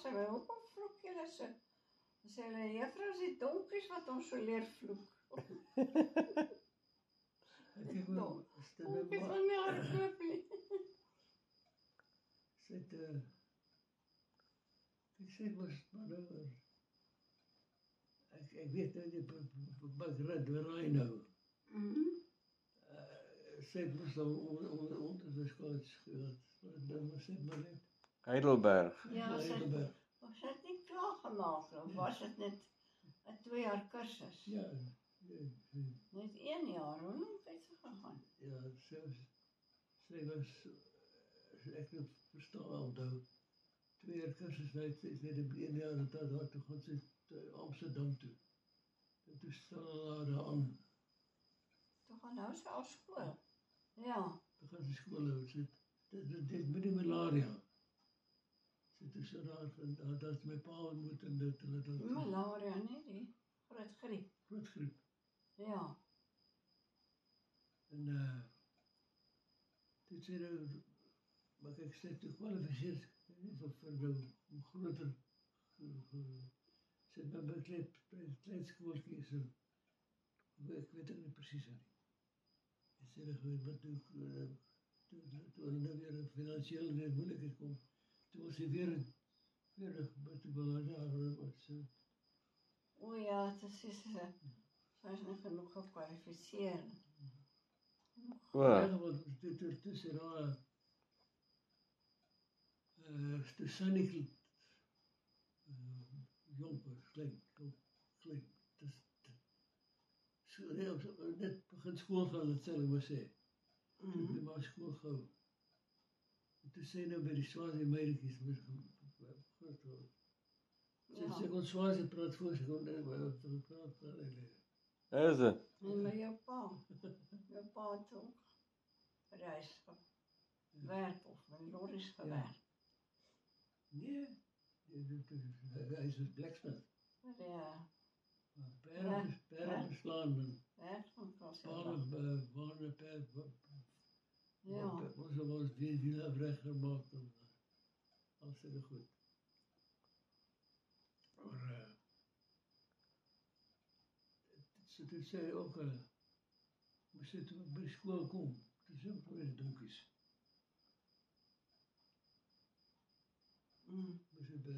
sê my, hoekom vloek julle so? Dan sê hulle, juffrou, is die donkies wat ons so leer vloek. Kyk maar, is dit Donkies maar, van nie hardloop nie. ek sê mos, maar nou, ek weet nou nie, wat raai nou. Sy het mos al onder die skool gehad, dan was dit maar net. Heidelberg. Ja, Heidelberg. was dit nie klaar gemaak, of was dit net 'n 2 jaar kursus? Ja, Net 1 jaar, hoe lank het sy gegaan? ja, sy was, ek het verstaan onthou, 2 jaar kursus, sy het 1 jaar daar toe gaan sy Amsterdam toe. En toe stel hulle daar aan. Toe gaan nou sy al skool. Ja, Toe gaan sy skool hou, dit met die malaria. Sy het so daar is my pa ontmoet en dit, hulle dat, malaria, nie die groot griep. groot griep. Ja, En dit sê nou, maar ek sê toe kwalifiseer, vir nou groter, sê my kleinskooltjie, so, ek weet het nie precies nie. Ek sê nou, wat toe hulle nou weer financieel in die moeilijkheid kom, toe was hy weer toe belangrijk, wat so, o ja, dit sê sy is nie genoeg gekwalifiseer. ja, want toe sê daar, toe Sannie jomper, klein, so net begin skool gaan, dat sal ek maar sê. Toe maar skool gehou. En toe sê nou by die Swazie meidetjies, groot geword. Sy kon Swazie praat voor, sy kon praat. Is dit? En met jou pa het ook reis gewerk, of met lorries gewerk. Nee, hy is een blacksmith. Ja, Perde beslaan, werk van klas. bane, Ja, ons wiel afrecht gemaakt, en alles is goed. Maar, so toe sê hy ook, moes hy toe by die skool kom, toe sê ook weer die donkies. Moes hy by